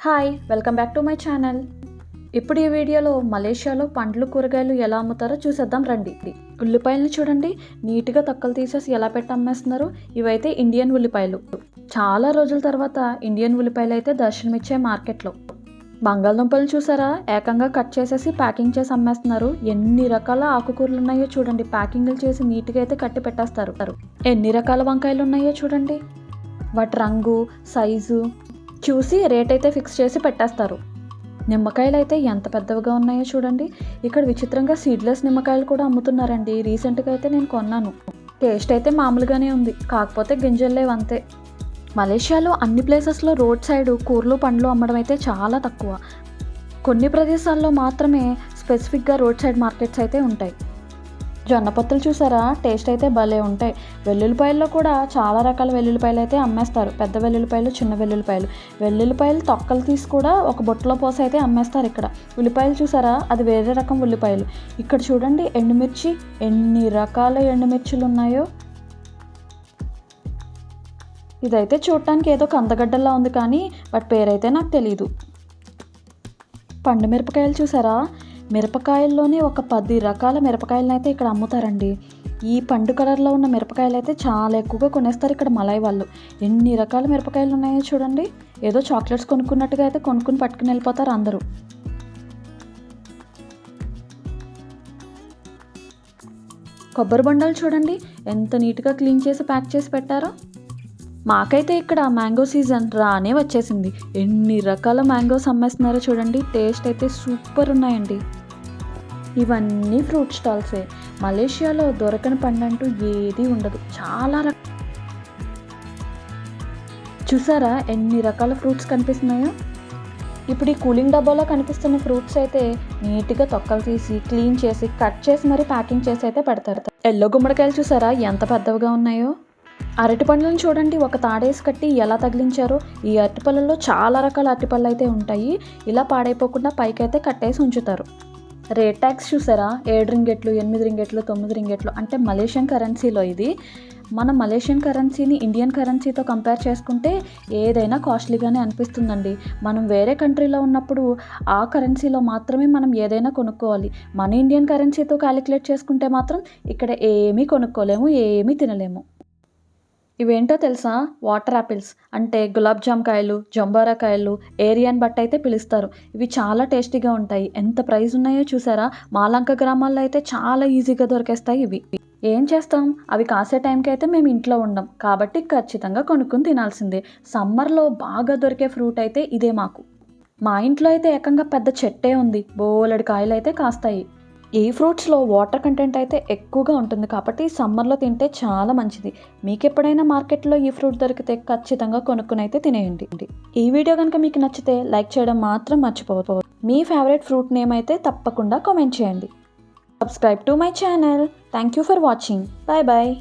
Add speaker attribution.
Speaker 1: Hi welcome back to my channel. ఇప్పుడు ఈ వీడియోలో మలేషియాలో పండ్లు కూరగాయలు ఎలా అమ్ముతారో చూసేద్దాం రండి. ఉల్లిపాయలను చూడండి, నీట్గా తొక్కలు తీసేసి ఎలా పెట్టి అమ్మేస్తున్నారు. ఇవైతే ఇండియన్ ఉల్లిపాయలు. చాలా రోజుల తర్వాత ఇండియన్ ఉల్లిపాయలు అయితే దర్శనమిచ్చాయి మార్కెట్లో. బంగాళదుంపలు చూసారా, ఏకంగా కట్ చేసేసి ప్యాకింగ్ చేసి అమ్మేస్తున్నారు. ఎన్ని రకాల ఆకుకూరలు ఉన్నాయో చూడండి, ప్యాకింగ్లు చేసి నీట్గా అయితే కట్టి పెట్టేస్తారు. ఎన్ని రకాల వంకాయలు ఉన్నాయో చూడండి, వాటి రంగు సైజు చూసి రేట్ అయితే ఫిక్స్ చేసి పెట్టేస్తారు. నిమ్మకాయలు అయితే ఎంత పెద్దవిగా ఉన్నాయో చూడండి. ఇక్కడ విచిత్రంగా సీడ్లెస్ నిమ్మకాయలు కూడా అమ్ముతున్నారండి. రీసెంట్గా అయితే నేను కొన్నాను. టేస్ట్ అయితే మామూలుగానే ఉంది, కాకపోతే గింజలు లేవు అంతే. మలేషియాలో అన్ని ప్లేసెస్లో రోడ్ సైడ్ కూరలు పండ్లు అమ్మడం అయితే చాలా తక్కువ. కొన్ని ప్రదేశాల్లో మాత్రమే స్పెసిఫిక్గా రోడ్ సైడ్ మార్కెట్స్ అయితే ఉంటాయి. జొన్న పొత్తులు చూసారా, టేస్ట్ అయితే భలే ఉంటాయి. వెల్లుల్లిపాయల్లో కూడా చాలా రకాల వెల్లుల్లిపాయలు అయితే అమ్మేస్తారు. పెద్ద వెల్లుల్లిపాయలు, చిన్న వెల్లుల్లిపాయలు. వెల్లుల్లిపాయలు తొక్కలు తీసి కూడా ఒక బొట్టలో పోసి అయితే అమ్మేస్తారు. ఇక్కడ ఉల్లిపాయలు చూసారా, అది వేరే రకం ఉల్లిపాయలు. ఇక్కడ చూడండి ఎండుమిర్చి, ఎన్ని రకాల ఎండుమిర్చులు ఉన్నాయో. ఇదైతే చూడటానికి ఏదో కందగడ్డల్లా ఉంది, కానీ వాటి పేరైతే నాకు తెలీదు. పండు మిరపకాయలు చూసారా, మిరపకాయల్లోనే ఒక 10 రకాల మిరపకాయలను అయితే ఇక్కడ అమ్ముతారండి. ఈ పండు కలర్లో ఉన్న మిరపకాయలు అయితే చాలా ఎక్కువగా కొనేస్తారు ఇక్కడ మలాయ్ వాళ్ళు. ఎన్ని రకాల మిరపకాయలు ఉన్నాయో చూడండి. ఏదో చాక్లెట్స్ కొనుక్కున్నట్టుగా అయితే కొనుక్కుని పట్టుకుని వెళ్ళిపోతారు అందరూ. కొబ్బరి బొండాలు చూడండి, ఎంత నీట్గా క్లీన్ చేసి ప్యాక్ చేసి పెట్టారో. మాకైతే ఇక్కడ మ్యాంగో సీజన్ రానే వచ్చేసింది. ఎన్ని రకాల మ్యాంగోస్ అమ్మేస్తున్నారో చూడండి, టేస్ట్ అయితే సూపర్ ఉన్నాయండి. ఇవన్నీ ఫ్రూట్ స్టాల్సే. మలేషియాలో దొరకని పండు అంటూ ఏది ఉండదు. చాలా చూసారా ఎన్ని రకాల ఫ్రూట్స్ కనిపిస్తున్నాయో. ఇప్పుడు ఈ కూలింగ్ డబ్బాలో కనిపిస్తున్న ఫ్రూట్స్ అయితే నీట్గా తొక్కలు తీసి క్లీన్ చేసి కట్ చేసి మరి ప్యాకింగ్ చేసి అయితే పెడతారు. ఎల్లో గుమ్మడికాయలు చూసారా ఎంత పెద్దవిగా ఉన్నాయో. అరటి పండ్లను చూడండి, ఒక తాడేసి కట్టి ఎలా తగిలించారో. ఈ అరటిపళ్ళల్లో చాలా రకాల అరటిపళ్ళు అయితే ఉంటాయి. ఇలా పాడైపోకుండా పైకి అయితే కట్టేసి ఉంచుతారు. రేట్ ట్యాక్స్ చూసారా, 7 రింగెట్లు, 8 రింగెట్లు, 9 రింగెట్లు, అంటే మలేషియన్ కరెన్సీలో. ఇది మన మలేషియన్ కరెన్సీని ఇండియన్ కరెన్సీతో కంపేర్ చేసుకుంటే ఏదైనా కాస్ట్లీగానే అనిపిస్తుందండి. మనం వేరే కంట్రీలో ఉన్నప్పుడు ఆ కరెన్సీలో మాత్రమే మనం ఏదైనా కొనుక్కోవాలి. మన ఇండియన్ కరెన్సీతో క్యాలిక్యులేట్ చేసుకుంటే మాత్రం ఇక్కడ ఏమీ కొనుక్కోలేము, ఏమీ తినలేము. ఇవేంటో తెలుసా, వాటర్ యాపిల్స్, అంటే గులాబ్ జామ్ కాయలు, జంబారా కాయలు, ఏరియాని బట్టి అయితే పిలుస్తారు. ఇవి చాలా టేస్టీగా ఉంటాయి. ఎంత ప్రైస్ ఉన్నాయో చూసారా. మాలంక గ్రామాల్లో అయితే చాలా ఈజీగా దొరికేస్తాయి ఇవి. ఏం చేస్తాం, అవి కాసే టైంకి అయితే మేము ఇంట్లో ఉండం, కాబట్టి ఖచ్చితంగా కొనుక్కుని తినాల్సిందే. సమ్మర్లో బాగా దొరికే ఫ్రూట్ అయితే ఇదే మాకు. మా ఇంట్లో అయితే ఏకంగా పెద్ద చెట్టే ఉంది, బోలెడు కాయలు అయితే కాస్తాయి. ఈ ఫ్రూట్స్లో వాటర్ కంటెంట్ అయితే ఎక్కువగా ఉంటుంది, కాబట్టి సమ్మర్లో తింటే చాలా మంచిది. మీకు ఎప్పుడైనా మార్కెట్లో ఈ ఫ్రూట్ దొరికితే ఖచ్చితంగా కొనుక్కుని అయితే తినేయండి. ఈ వీడియో కనుక మీకు నచ్చితే లైక్ చేయడం మాత్రం మర్చిపోవద్దు. మీ ఫేవరెట్ ఫ్రూట్ నేమ్ అయితే తప్పకుండా కామెంట్ చేయండి. Subscribe to my channel. Thank you for watching. Bye bye.